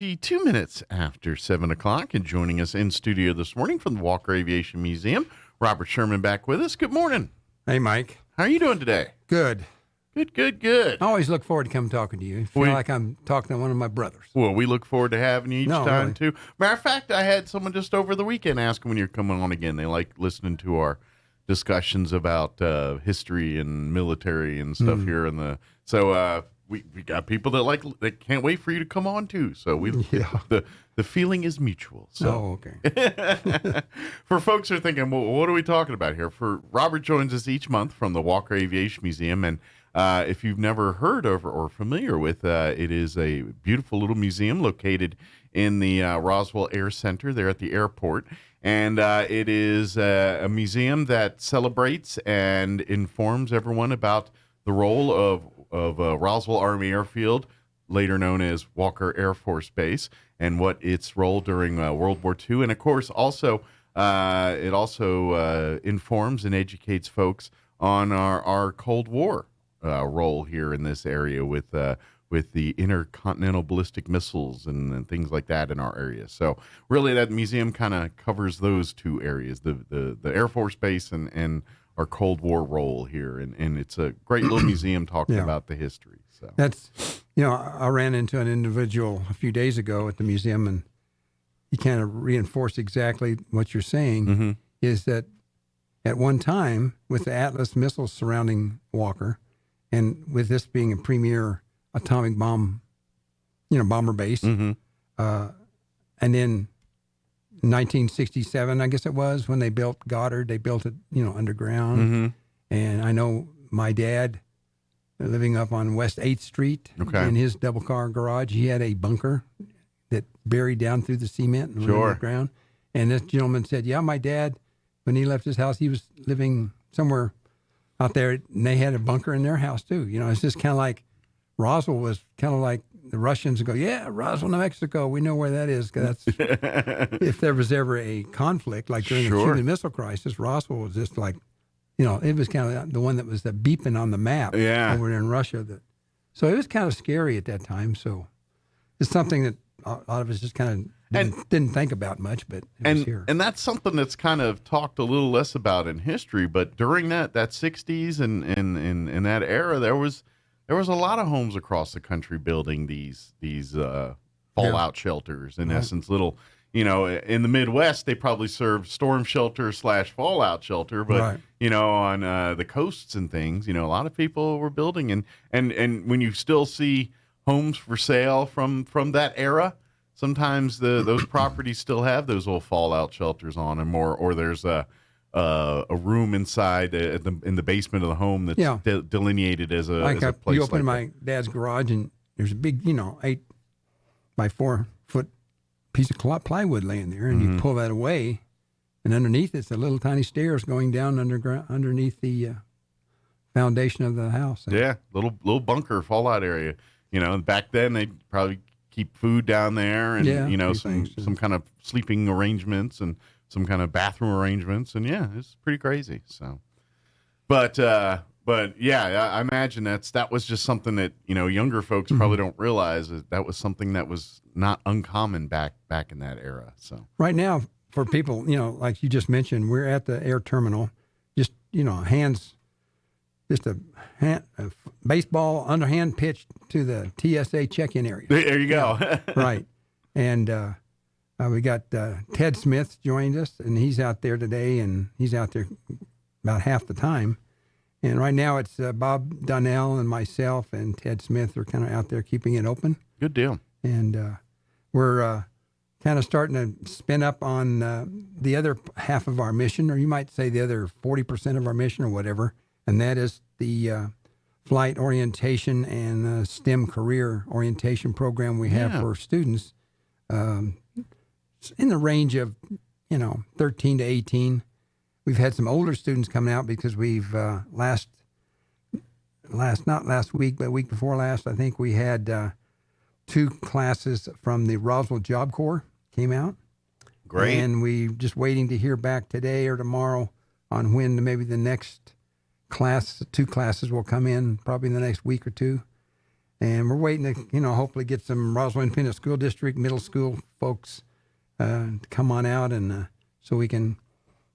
2 minutes after 7 o'clock, and joining us in studio this morning from the Walker Aviation Museum, Robert Sherman back with us. Good morning. Hey, Mike. How are you doing today? Good. Good. I always look forward to coming talking to you. I feel like I'm talking to one of my brothers. Well, we look forward to having you each time, really. too. Matter of fact, I had someone just over the weekend ask when you're coming on again. They like listening to our discussions about history and military and stuff here in the... So, we got people that can't wait for you to come on too. So the feeling is mutual. So. Oh, okay. For folks who are thinking, well, what are we talking about here? Robert joins us each month from the Walker Aviation Museum, and if you've never heard of or familiar with, it is a beautiful little museum located in the Roswell Air Center there at the airport. And it is a museum that celebrates and informs everyone about the role of Roswell Army Airfield, later known as Walker Air Force Base, and what its role during World War II. And, of course, also it also informs and educates folks on our Cold War role here in this area with the intercontinental ballistic missiles and things like that in our area. So really that museum kind of covers those two areas, the Air Force Base and our Cold War role here. And it's a great little museum talking about the history. So that's, I ran into an individual a few days ago at the museum, and he kind of reinforced exactly what you're saying, is that at one time with the Atlas missiles surrounding Walker, and with this being a premier atomic bomb, bomber base. And then 1967, I guess it was, when they built Goddard, they built it, underground. And I know my dad, living up on West 8th Street, in his double car garage, he had a bunker that buried down through the cement and underground. And this gentleman said, my dad, when he left his house, he was living somewhere out there, and they had a bunker in their house too. It's just kind of like Roswell was kind of like the Russians go, Roswell, New Mexico. We know where that is. 'Cause that's if there was ever a conflict, like during the Cuban Missile Crisis, Roswell was just like, it was kind of the one that was the beeping on the map over there in Russia. So it was kind of scary at that time. So it's something that a lot of us just kind of didn't think about much, but it was here. And that's something that's kind of talked a little less about in history. But during that 60s and in that era, there was a lot of homes across the country building these fallout shelters. In essence, little, in the Midwest, they probably served storm shelter / fallout shelter. But, on the coasts and things, a lot of people were building. And when you still see homes for sale from that era, sometimes those properties still have those old fallout shelters on them, or there's a room inside in the basement of the home that's delineated as a place. You open my dad's garage, and there's a big 8 by 4 foot piece of plywood laying there, and you pull that away, and underneath it's a little tiny stairs going down underneath the foundation of the house. Little bunker fallout area. Back then they'd probably keep food down there, and some kind of sleeping arrangements and some kind of bathroom arrangements, and it's pretty crazy. So, but I imagine that was just something that younger folks probably don't realize that was something that was not uncommon back in that era. So right now, for people, like you just mentioned, we're at the air terminal, just hands, just a baseball underhand pitch to the TSA check-in area. There you go. Right, and we got Ted Smith joined us, and he's out there today, and he's out there about half the time. And right now it's Bob Donnell and myself and Ted Smith are kind of out there keeping it open. Good deal. And we're kind of starting to spin up on the other half of our mission, or you might say the other 40% of our mission or whatever, and that is the flight orientation and STEM career orientation program we have for students. It's in the range of, 13 to 18. We've had some older students coming out because we've not last week, but week before last, I think we had 2 classes from the Roswell Job Corps came out. Great. And we just waiting to hear back today or tomorrow on when maybe the next class, 2 classes will come in probably in the next week or 2. And we're waiting to, hopefully get some Roswell Independent School District middle school folks to come on out, and so we can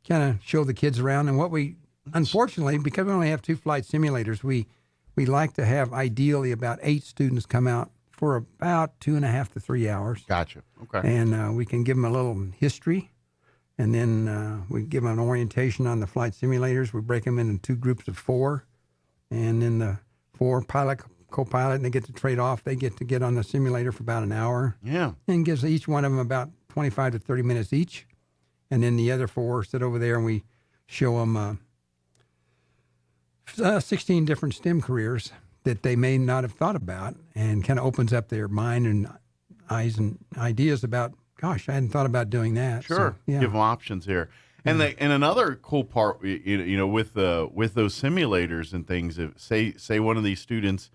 kind of show the kids around. And what we, unfortunately, because we only have 2 flight simulators, we like to have ideally about 8 students come out for about 2.5 to 3 hours. Gotcha. Okay. And we can give them a little history, and then we give them an orientation on the flight simulators. We break them into 2 groups of 4, and then the 4 pilot, co-pilot, and they get to trade off. They get to get on the simulator for about an hour. Yeah. And gives each one of them about 25 to 30 minutes each. And then the other 4 sit over there, and we show them 16 different STEM careers that they may not have thought about, and kind of opens up their mind and eyes and ideas about, gosh, I hadn't thought about doing that. Sure. So, yeah. Give them options here. And and another cool part, with those simulators and things, if say one of these students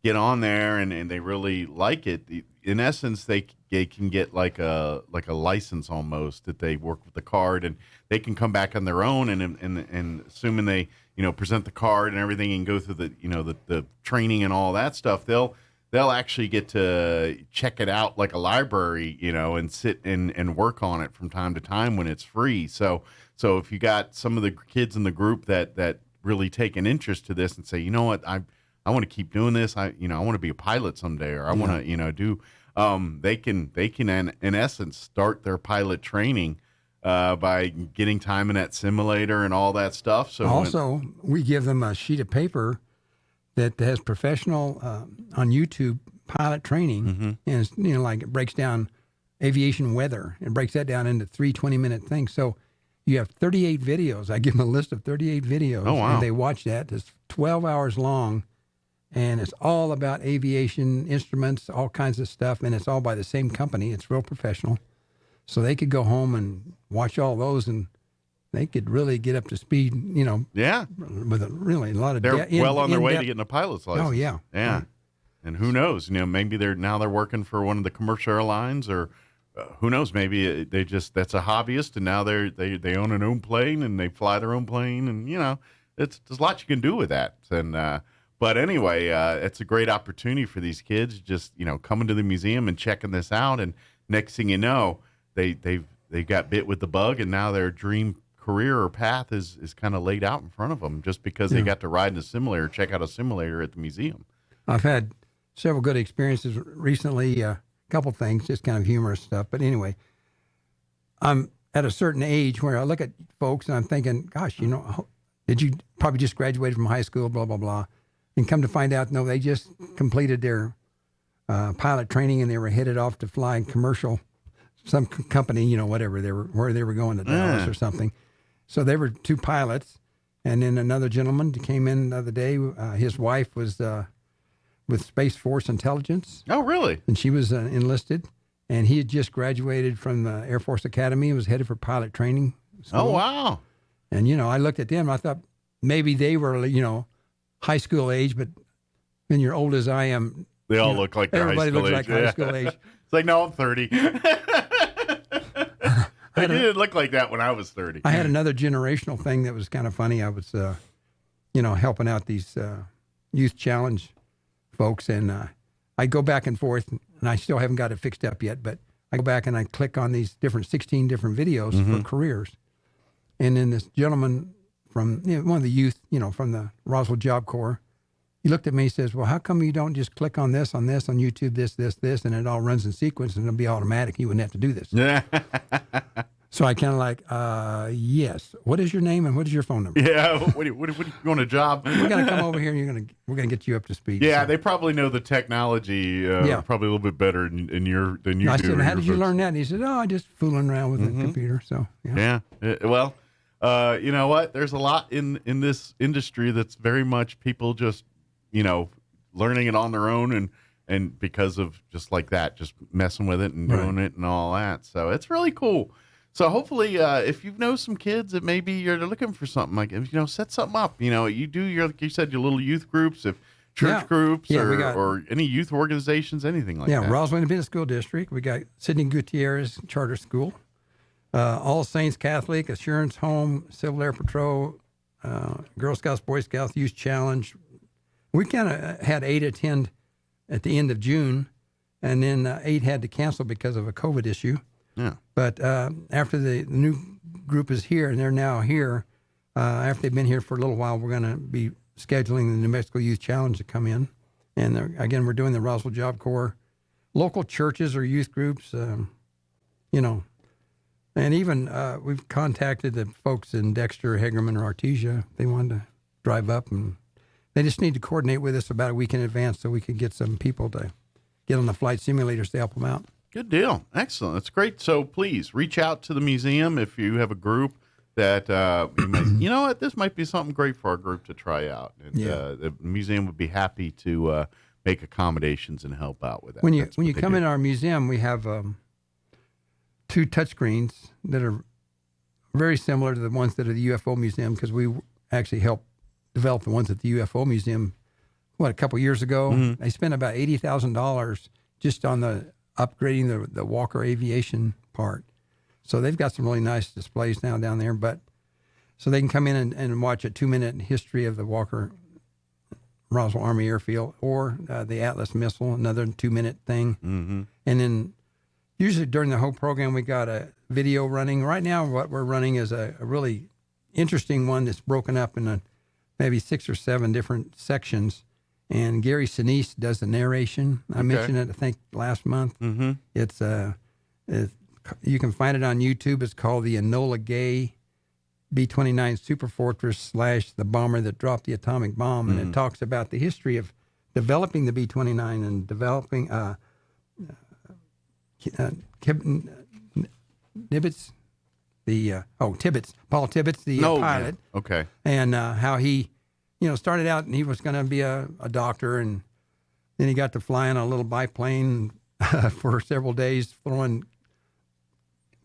get on there and they really like it, in essence, they can get like a license almost, that they work with the card, and they can come back on their own, and assuming they present the card and everything and go through the training and all that stuff, they'll actually get to check it out like a library, and sit and work on it from time to time when it's free. So if you got some of the kids in the group that really take an interest to this and say, you know what, I want to keep doing this. I want to be a pilot someday, or I want to, do. They can in essence start their pilot training by getting time in that simulator and all that stuff. So also, we give them a sheet of paper that has professional on YouTube pilot training, and it's, like it breaks down aviation weather. It breaks that down into 3 20-minute things. So you have 38 videos. I give them a list of 38 videos. Oh, wow. And they watch that. It's 12 hours long. And it's all about aviation instruments, all kinds of stuff, and it's all by the same company. It's real professional. So they could go home and watch all those, and they could really get up to speed, yeah, with a lot of... They're well on their way to getting a pilot's license. Oh, yeah. Yeah. Right. And who knows, maybe they're working for one of the commercial airlines, or who knows, maybe that's a hobbyist, and now they own an own plane, and they fly their own plane, and, there's a lot you can do with that. And, but anyway, it's a great opportunity for these kids, just, coming to the museum and checking this out. And next thing you know, they got bit with the bug, and now their dream career or path is kind of laid out in front of them, just because they got to ride in a simulator, check out a simulator at the museum. I've had several good experiences recently, a couple things, just kind of humorous stuff. But anyway, I'm at a certain age where I look at folks and I'm thinking, gosh, did you probably just graduated from high school, blah, blah, blah. And come to find out, no, they just completed their pilot training, and they were headed off to fly commercial, some company, whatever where they were going to Dallas or something. So they were 2 pilots, and then another gentleman came in the other day. His wife was with Space Force Intelligence. Oh, really? And she was enlisted, and he had just graduated from the Air Force Academy and was headed for pilot training school. Oh, wow. And I looked at them, and I thought maybe they were, high school age, but when you're old as I am, they all look like they're high school age. Everybody looks like high school age. It's like, no, I'm 30. I didn't look like that when I was 30. I had another generational thing that was kind of funny. I was, helping out these youth challenge folks, and I go back and forth, and I still haven't got it fixed up yet, but I go back and I click on these 16 different videos for careers. And then this gentleman from one of the youth, from the Roswell Job Corps, he looked at me and says, well, how come you don't just click on this on YouTube, this, and it all runs in sequence, and it'll be automatic. You wouldn't have to do this. Yeah. So I kind of like, yes. What is your name and what is your phone number? Yeah. What do you want a job? We're going to come over here, and we're going to get you up to speed. Yeah, so. They probably know the technology probably a little bit better than you do. I said, how did you learn that? And he said, I just fooling around with the computer. So, yeah. Well, you know what? There's a lot in this industry that's very much people just, learning it on their own and because of just like that, just messing with it and doing it and all that. So it's really cool. So hopefully, if you know some kids that maybe you're looking for something like, set something up. You do like you said, your little youth groups, if church groups or any youth organizations, anything like that. Yeah, Roswell Independent School District. We got Sidney Gutierrez Charter School, All Saints Catholic, Assurance Home, Civil Air Patrol, Girl Scouts, Boy Scouts, Youth Challenge. We kind of had 8 attend at the end of June, and then 8 had to cancel because of a COVID issue. Yeah. But after the new group is here, and they're now here, after they've been here for a little while, we're going to be scheduling the New Mexico Youth Challenge to come in. And again, we're doing the Roswell Job Corps, local churches or youth groups, you know. And even we've contacted the folks in Dexter, Hegerman, or Artesia. They wanted to drive up, and they just need to coordinate with us about a week in advance so we can get some people to get on the flight simulators to help them out. Good deal. Excellent. That's great. So please reach out to the museum if you have a group that you know what, this might be something great for our group to try out. And the museum would be happy to make accommodations and help out with that. When you come in our museum, we have 2 touchscreens that are very similar to the ones that are the UFO museum, because we actually helped develop the ones at the UFO museum, a couple years ago. Mm-hmm. They spent about $80,000 just on the upgrading the Walker Aviation part. So they've got some really nice displays now down there, but so they can come in and watch a 2-minute history of the Walker Roswell Army Airfield, or the Atlas missile, another 2-minute thing. Mm-hmm. And then usually during the whole program, we got a video running. Right now, what we're running is a really interesting one that's broken up in maybe 6 or 7 different sections. And Gary Sinise does the narration. I mentioned it, I think, last month. Mm-hmm. It's you can find it on YouTube. It's called the Enola Gay B-29 Superfortress / the bomber that dropped the atomic bomb. And it talks about the history of developing the B-29 and developing Tibbets, Paul Tibbets, the pilot. Yeah. Okay. And how he, started out and he was going to be a doctor, and then he got to fly on a little biplane for several days, throwing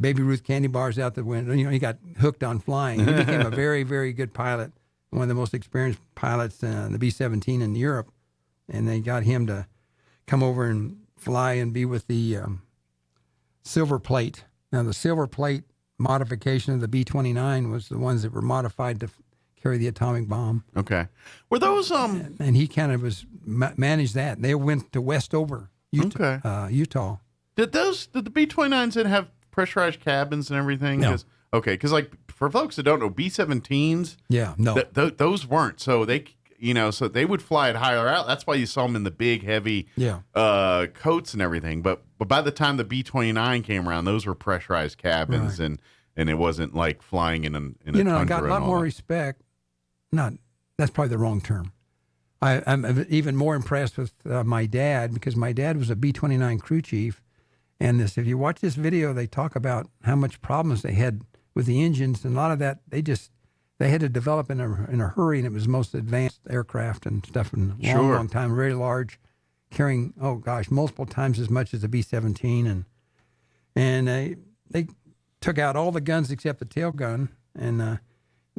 Baby Ruth candy bars out the window. He got hooked on flying. He became a very, very good pilot, one of the most experienced pilots in the B-17 in Europe. And they got him to come over and fly and be with the Silver Plate. Now, the Silver Plate modification of the B-29 was the ones that were modified to carry the atomic bomb. Okay. Were those And he kind of was managed that. They went to Westover, Utah. Utah. Did the B-29s that have pressurized cabins and everything? No. Because like for folks that don't know, B-17s, those weren't. So they, so they would fly at higher out. That's why you saw them in the big, heavy coats and everything. But by the time the B-29 came around, those were pressurized cabins, and it wasn't like flying in a tundra. I got a lot more respect. That's probably the wrong term. I'm even more impressed with my dad, because my dad was a B-29 crew chief. And if you watch this video, they talk about how much problems they had with the engines, and a lot of that they had to develop in a hurry, and it was the most advanced aircraft and stuff in a long time, very large, carrying multiple times as much as the B-17, and they took out all the guns except the tail gun, and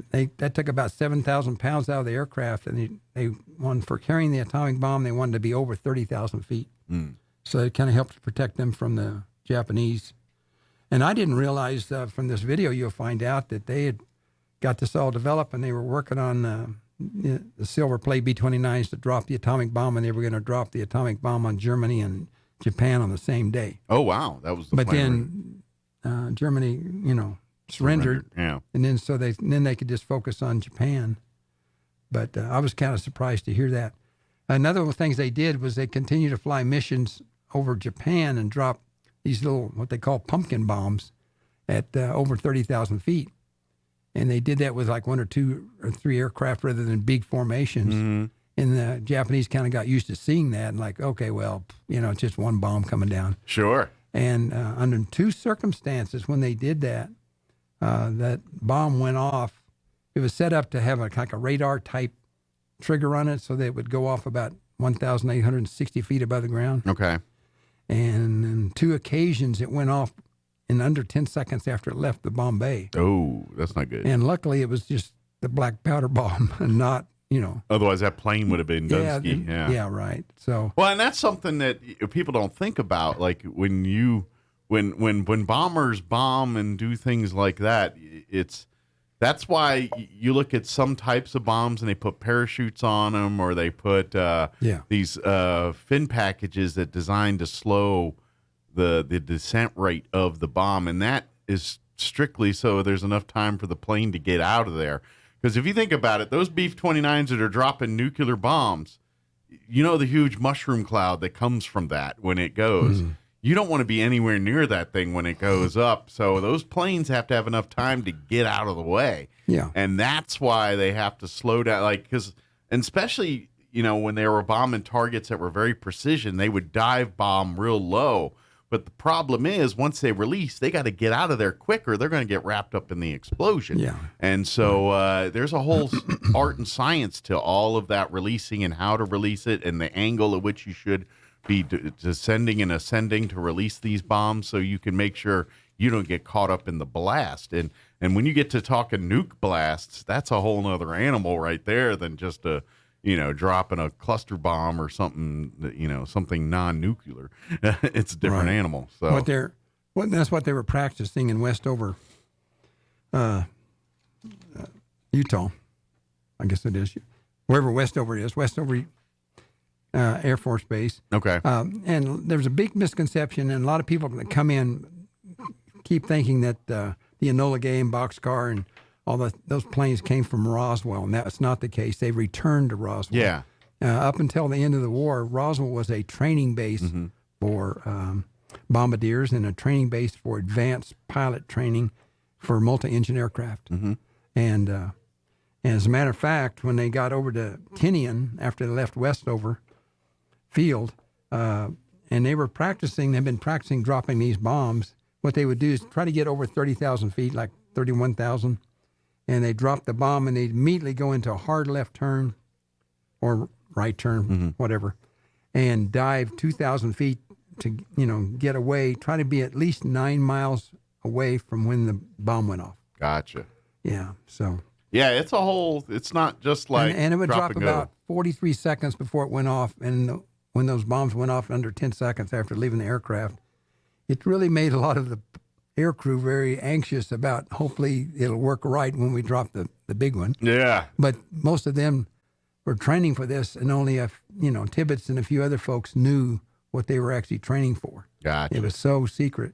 that took about 7,000 pounds out of the aircraft, and they wanted, for carrying the atomic bomb, they wanted to be over 30,000 feet. So it kind of helped protect them from the Japanese. And I didn't realize from this video, you'll find out that they had got this all developed, and they were working on the Silver Plate B-29s to drop the atomic bomb, and they were going to drop the atomic bomb on Germany and Japan on the same day. Oh, wow. That was the But plan. then Germany, surrendered. Yeah. And then they could just focus on Japan. But I was kind of surprised to hear that. Another of the things they did was they continued to fly missions over Japan and drop these little, what they call pumpkin bombs, at over 30,000 feet. And they did that with like 1 or 2 or 3 aircraft rather than big formations. Mm-hmm. And the Japanese kind of got used to seeing that, and like, okay, well, it's just one bomb coming down. Sure. And under 2 circumstances when they did that, that bomb went off. It was set up to have like a radar type trigger on it, so that it would go off about 1,860 feet above the ground. Okay. And on 2 occasions, it went off in under 10 seconds after it left the bomb bay. Oh, that's not good. And luckily, it was just the black powder bomb and not, Otherwise, that plane would have been Dunsky. Yeah, right. So. Well, and that's something that people don't think about. Like when bombers bomb and do things like that, That's why you look at some types of bombs and they put parachutes on them, or they put these fin packages that designed to slow the descent rate of the bomb, and that is strictly so there's enough time for the plane to get out of there. Because if you think about it, those Beef-29s that are dropping nuclear bombs, you know the huge mushroom cloud that comes from that when it goes. You don't want to be anywhere near that thing when it goes up. So those planes have to have enough time to get out of the way. Yeah. And that's why they have to slow down. And especially, when they were bombing targets that were very precision, they would dive bomb real low. But the problem is, once they release, they got to get out of there quicker. They're going to get wrapped up in the explosion. Yeah. And so there's a whole art and science to all of that releasing and how to release it and the angle at which you should be descending and ascending to release these bombs, so you can make sure you don't get caught up in the blast. And when you get to talking nuke blasts, that's a whole nother animal right there than just dropping a cluster bomb or something, something non-nuclear. It's a different animal. So that's what they were practicing in Westover, Utah. I guess it is wherever Westover is. Westover Air Force Base. Okay. And there's a big misconception, and a lot of people that come in keep thinking that the Enola Gay and Boxcar and all those planes came from Roswell, and that's not the case. They returned to Roswell. Yeah. Up until the end of the war, Roswell was a training base for bombardiers and a training base for advanced pilot training for multi-engine aircraft. And as a matter of fact, when they got over to Tinian after they left Westover Field, and they've been practicing dropping these bombs. What they would do is try to get over 30,000 feet, like 31,000, and they drop the bomb and they immediately go into a hard left turn or right turn, whatever, and dive 2,000 feet to, get away, try to be at least 9 miles away from when the bomb went off. Gotcha. Yeah. So. Yeah, it's not just like. And it would drop about 43 seconds before it went off. And when those bombs went off under 10 seconds after leaving the aircraft, it really made a lot of the aircrew very anxious about hopefully it'll work right when we drop the big one. Yeah. But most of them were training for this, and only Tibbets and a few other folks knew what they were actually training for. Gotcha. It was so secret.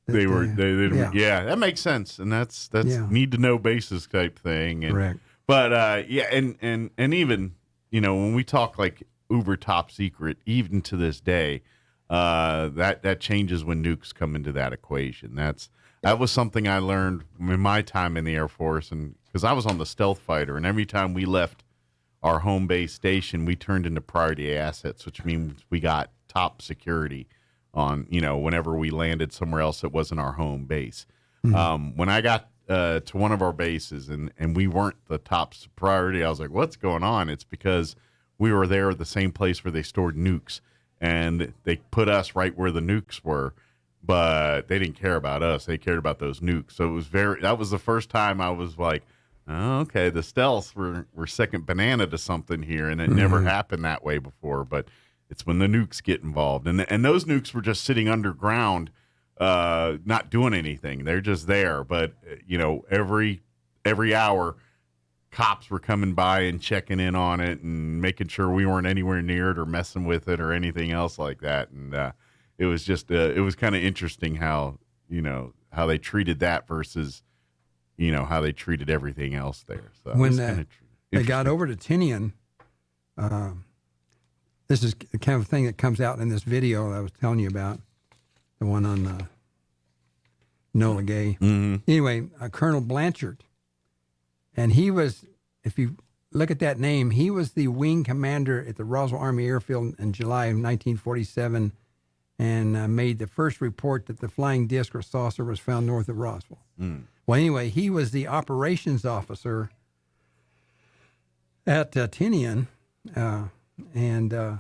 They that makes sense, and that's need to know basis type thing. And, correct. But and even when we talk like uber top secret, even to this day, that changes when nukes come into that equation. That was something I learned in my time in the Air Force, and because I was on the stealth fighter, and every time we left our home base station, we turned into priority assets, which means we got top security on, whenever we landed somewhere else that wasn't our home base. When I got to one of our bases and we weren't the top priority, I was like, what's going on? It's because we were there at the same place where they stored nukes, and they put us right where the nukes were, but they didn't care about us. They cared about those nukes. So that was the first time I was like, oh, okay, the stealth, we're second banana to something here. And it never happened that way before, but it's when the nukes get involved. And those nukes were just sitting underground, not doing anything. They're just there. But, every hour, cops were coming by and checking in on it and making sure we weren't anywhere near it or messing with it or anything else like that. And it was just, it was kind of interesting how they treated that versus, how they treated everything else there. So when they got over to Tinian, this is the kind of thing that comes out in this video I was telling you about, the one on Enola Gay. Anyway, Colonel Blanchard, and he was, if you look at that name, he was the wing commander at the Roswell Army Airfield in July of 1947, and made the first report that the flying disc or saucer was found north of Roswell. Well, anyway, he was the operations officer at Tinian, and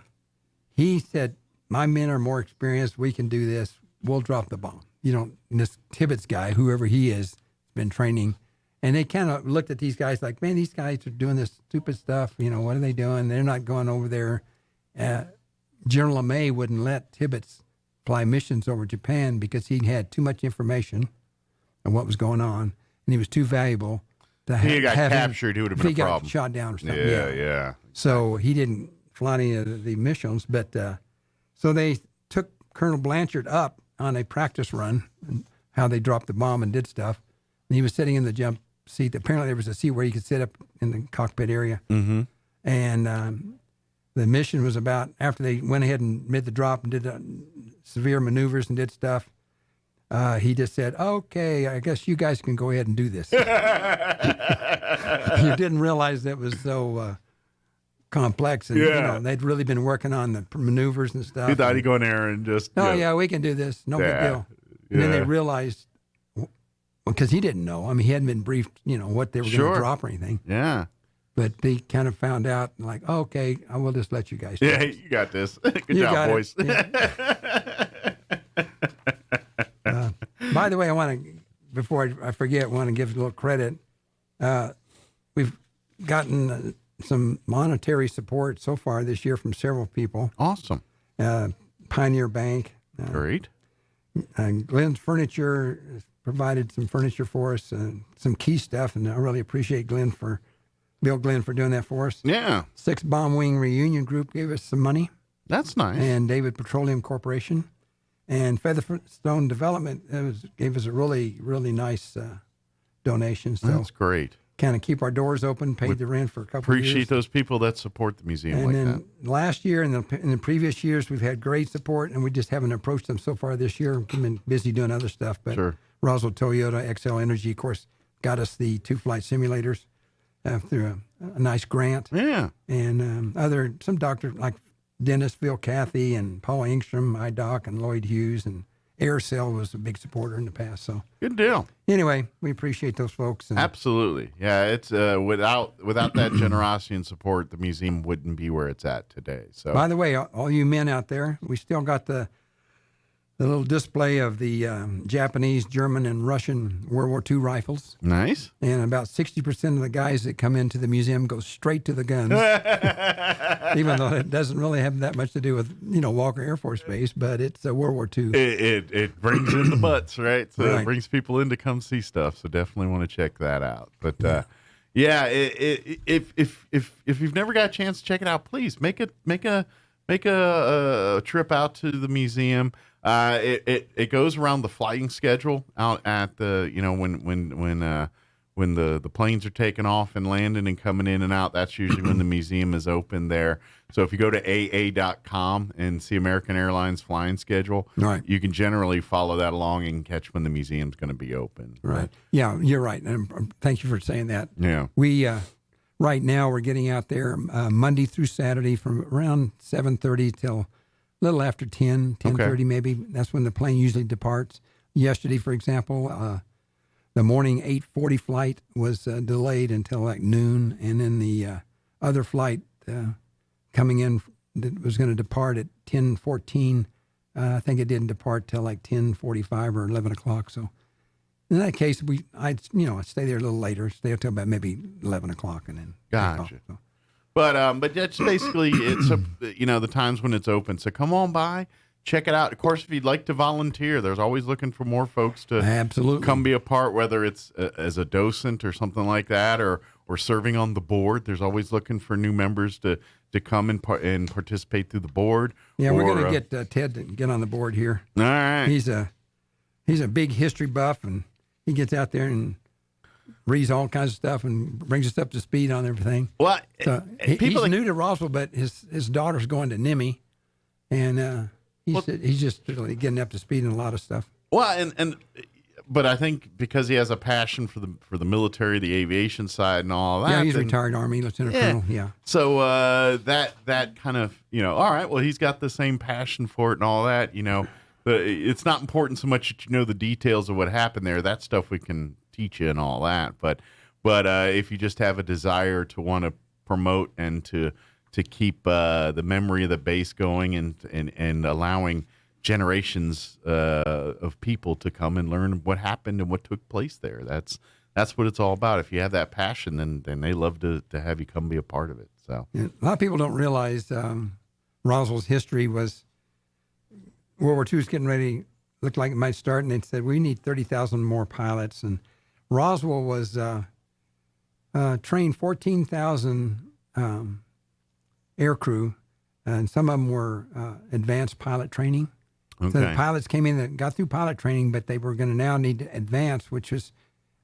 he said, my men are more experienced. We can do this. We'll drop the bomb. This Tibbets guy, whoever he is, been training. And they kind of looked at these guys like, man, these guys are doing this stupid stuff. What are they doing? They're not going over there. General LeMay wouldn't let Tibbets fly missions over Japan because he had too much information on what was going on, and he was too valuable to he got have him, captured, he would have if been he a got problem. shot down or something. Yeah. So he didn't fly any of the missions, but so they took Colonel Blanchard up on a practice run, and how they dropped the bomb and did stuff. And he was sitting in the jump seat. Apparently, there was a seat where he could sit up in the cockpit area. Mm-hmm. And the mission was about, after they went ahead and made the drop and did severe maneuvers and did stuff, he just said, "Okay, I guess you guys can go ahead and do this." You didn't realize that was so complex, and they'd really been working on the maneuvers and stuff. He thought he'd go in there and just, yeah, we can do this, no big deal. And then they realized, because he didn't know. I mean, he hadn't been briefed, what they were going to drop or anything. Yeah. But they kind of found out, like, okay, I will just let you guys do Yeah, it. you got this. Good job, boys. By the way, before I forget, I want to give a little credit. We've gotten some monetary support so far this year from several people. Awesome. Pioneer Bank. Great. Glenn's Furniture has provided some furniture for us, some key stuff, and I really appreciate Bill Glenn for doing that for us. Yeah. 6 Bomb Wing Reunion Group gave us some money. That's nice. And David Petroleum Corporation. And Featherstone Development gave us a really, really nice donation. So that's great. Kind of keep our doors open, paid the rent for a couple of years. Appreciate those people that support the museum and like then last year and in the previous years, we've had great support, and we just haven't approached them so far this year. We've been busy doing other stuff. But Sure. Roswell Toyota, XL Energy, of course, got us the 2 flight simulators through a nice grant. Yeah. And some doctors like Dennis, Phil Cathy, and Paul Engstrom, iDoc, and Lloyd Hughes, and AirCell was a big supporter in the past. So Good deal. anyway, we appreciate those folks. And Absolutely. Yeah, it's without that generosity and support, the museum wouldn't be where it's at today. So by the way, all you men out there, we still got the little display of the Japanese, German, and Russian World War II rifles. nice. And about 60% of the guys that come into the museum go straight to the guns, even though it doesn't really have that much to do with, Walker Air Force Base, but it's World War II. It brings in the butts, right? So Right. it brings people in to come see stuff. So definitely want to check that out. But if you've never got a chance to check it out, please make a trip out to the museum. It goes around the flying schedule out at the when the planes are taking off and landing and coming in and out. That's usually when the museum is open there. So if you go to AA.com and see American Airlines flying schedule, Right. you can generally follow that along and catch when the museum's going to be open. Right. Yeah, you're right. And thank you for saying that. Yeah. We right now we're getting out there Monday through Saturday from around 7:30 till a little after 10:30 maybe. That's when the plane usually departs. Yesterday, for example, the morning 8:40 flight was delayed until like noon, and then the other flight coming in that was going to depart at 10:14. I think it didn't depart till like 10:45 or 11 o'clock. So in that case, I'd stay there a little later, stay until about maybe 11 o'clock, and then take off. Gotcha. So, But that's basically the times when it's open. So come on by, check it out. Of course, if you'd like to volunteer, there's always looking for more folks to absolutely come be a part, whether it's as a docent or something like that, or serving on the board. There's always looking for new members to come and participate through the board. Yeah, we're going to get Ted to get on the board here. All right. He's a big history buff, and he gets out there and reads all kinds of stuff and brings us up to speed on everything. Well, So he's new to Roswell, but his daughter's going to NIMI, and he's just really getting up to speed in a lot of stuff. Well, but I think because he has a passion for the military, the aviation side, and all that. Yeah, he's retired Army Lieutenant Colonel. Yeah. So that kind of all right. Well, he's got the same passion for it and all that. It's not important so much that you know the details of what happened there. That stuff we can teach you and all that. But if you just have a desire to want to promote and to keep the memory of the base going and allowing generations of people to come and learn what happened and what took place there. That's what it's all about. If you have that passion, then they love to have you come be a part of it. So Yeah, a lot of people don't realize Roswell's history was World War II was getting ready, looked like it might start, and they said, we need 30,000 more pilots. And Roswell was trained 14,000 air crew, and some of them were advanced pilot training. Okay. So the pilots came in that got through pilot training, but they were going to now need to advance, which was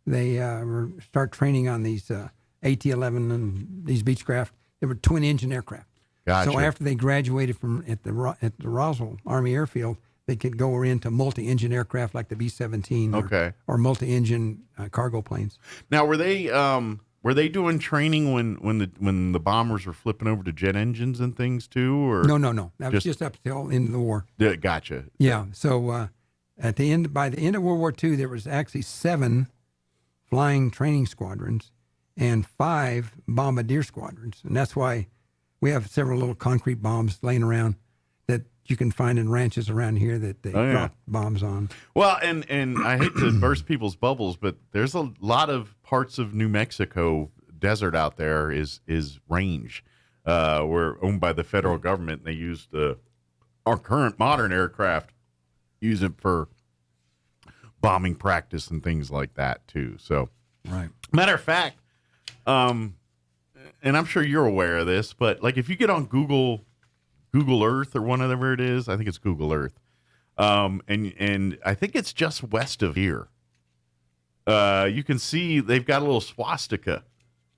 they start training on these AT-11 and these Beechcraft. They were twin engine aircraft. Gotcha. So after they graduated from at the Roswell Army Airfield, they could go into multi-engine aircraft like the B-17 or multi-engine cargo planes. Now, were they doing training when the bombers were flipping over to jet engines and things too? Or No. That was just up till the end of the war. Yeah, gotcha. Yeah. So by the end of World War II, there was actually 7 flying training squadrons and 5 bombardier squadrons, and that's why we have several little concrete bombs laying around that you can find in ranches around here that they drop bombs on. Well, and I hate to burst people's bubbles, but there's a lot of parts of New Mexico desert out there is range. We're owned by the federal government, and they used our current modern aircraft, use it for bombing practice and things like that too. So, right. Matter of fact, and I'm sure you're aware of this, but like if you get on Google Earth or whatever it is, I think it's Google Earth, and I think it's just west of here. You can see they've got a little swastika,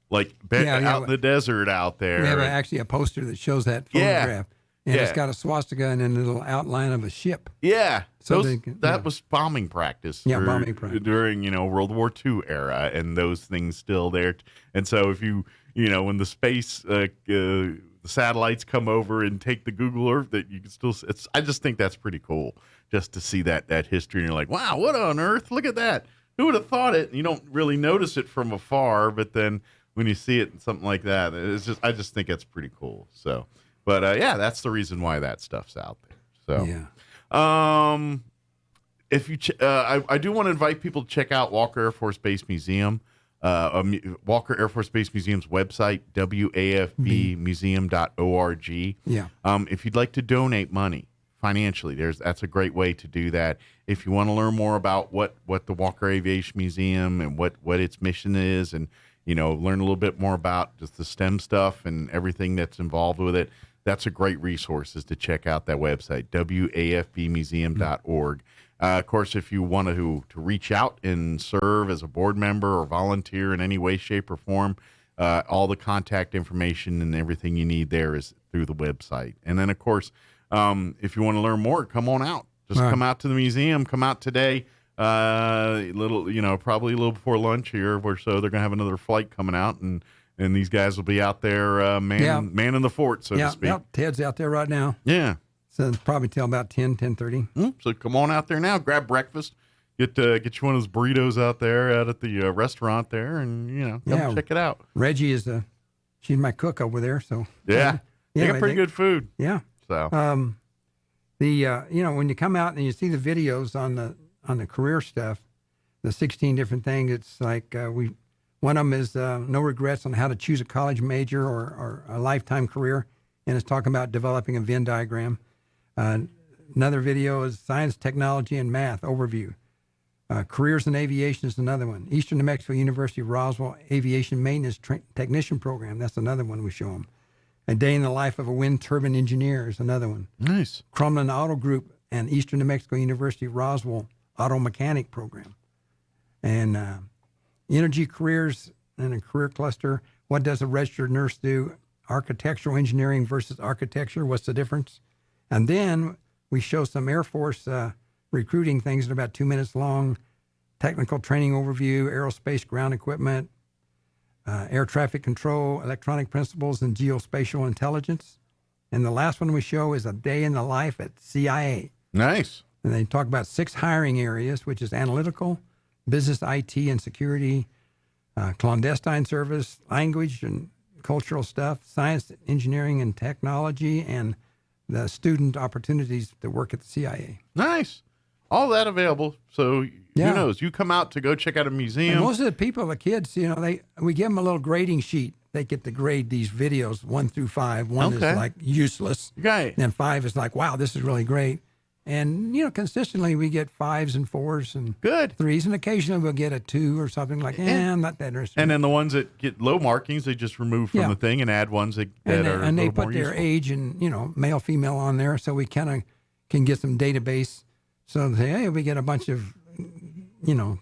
like out in the desert out there. We have actually a poster that shows that photograph. And it's got a swastika and then a little outline of a ship. Yeah. So that was bombing practice. Yeah, bombing practice. During, World War II era, and those things still there. And so if when the space, the satellites come over and take the Google Earth, that you can still, I just think that's pretty cool just to see that history. And you're like, wow, what on earth? Look at that. Who would have thought it? And you don't really notice it from afar, but then when you see it, something like that, I just think that's pretty cool. So. But that's the reason why that stuff's out there. So, if you, I do want to invite people to check out Walker Air Force Base Museum, Walker Air Force Base Museum's website, wafbmuseum.org. Yeah. If you'd like to donate money financially, that's a great way to do that. If you want to learn more about what the Walker Aviation Museum and what its mission is, and learn a little bit more about just the STEM stuff and everything that's involved with it, that's a great resource, is to check out that website, wafbmuseum.org. Of course, if you want to reach out and serve as a board member or volunteer in any way, shape, or form, all the contact information and everything you need there is through the website. And then, of course, if you want to learn more, come on out. Just come out to the museum. Come out today. Probably a little before lunch here or so. They're going to have another flight coming out, and these guys will be out there manning the fort, so to speak. Yep. Ted's out there right now. Yeah. So probably till about 10:30. So come on out there now. Grab breakfast. Get you one of those burritos out there out at the restaurant there, and come check it out. Reggie she's my cook over there. So they got pretty good food. Yeah. So when you come out and you see the videos on the career stuff, the 16 different things, it's like one of them is no regrets on how to choose a college major or a lifetime career, and it's talking about developing a Venn diagram. Another video is science, technology, and math overview. Careers in aviation is another one. Eastern New Mexico University Roswell Aviation Maintenance Technician Program, that's another one we show them. A day in the life of a wind turbine engineer is another one. Nice. Crumlin Auto Group and Eastern New Mexico University Roswell Auto Mechanic Program. And energy careers and a career cluster. What does a registered nurse do? Architectural engineering versus architecture. What's the difference? And then we show some Air Force recruiting things that are about 2 minutes long. Technical training overview, aerospace ground equipment, air traffic control, electronic principles, and geospatial intelligence. And the last one we show is a day in the life at CIA. Nice. And they talk about 6 hiring areas, which is analytical, business, IT, and security, clandestine service, language and cultural stuff, science, engineering, and technology, and the student opportunities to work at the CIA. Nice. All that available. So who knows? You come out to go check out a museum. And most of the people, the kids, we give them a little grading sheet. They get to grade these videos 1 through 5. 1 is like useless. Right. And 5 is like, wow, this is really great. And, consistently we get 5s and 4s and Good. 3s, and occasionally we'll get a 2 or something like, I'm not that interested. And then the ones that get low markings, they just remove from the thing and add ones that are and a they little put more their useful. age and, male, female on there, so we kind of can get some database. So they say, hey, we get a bunch of,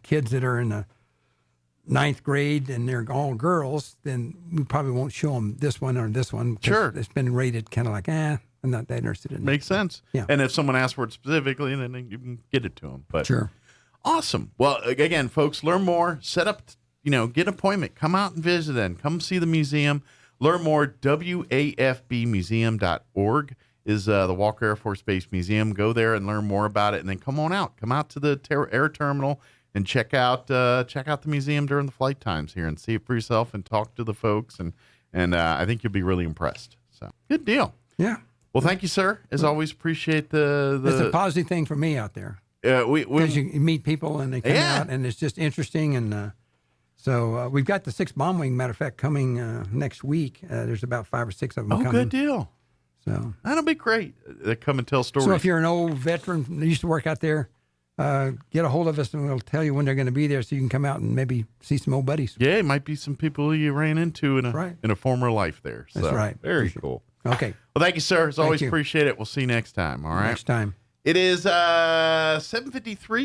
kids that are in the 9th grade and they're all girls, then we probably won't show them this one or this one. Sure. It's been rated kind of like, I'm not that interested in it. Makes sense. Yeah. And if someone asks for it specifically, then you can get it to them. But Sure. Awesome. Well, again, folks, learn more, set up, get an appointment, come out and visit and come see the museum. Learn more, wafbmuseum.org is the Walker Air Force Base Museum. Go there and learn more about it, and then come on out. Come out to the air terminal and check out the museum during the flight times here and see it for yourself and talk to the folks. And I think you'll be really impressed. So good deal. Yeah. Well, thank you, sir. As always, appreciate the. It's a positive thing for me out there. Because you meet people and they come out and it's just interesting. And so we've got the 6th bomb wing, matter of fact, coming next week. There's about 5 or 6 of them coming. Oh, good deal. So that'll be great. They come and tell stories. So if you're an old veteran that used to work out there, get a hold of us and we'll tell you when they're going to be there so you can come out and maybe see some old buddies. Yeah, it might be some people you ran into in a former life there. So, that's right. Very cool. Okay. Well, thank you, sir. As always, appreciate it. We'll see you next time. All right. Next time. It is 7:53.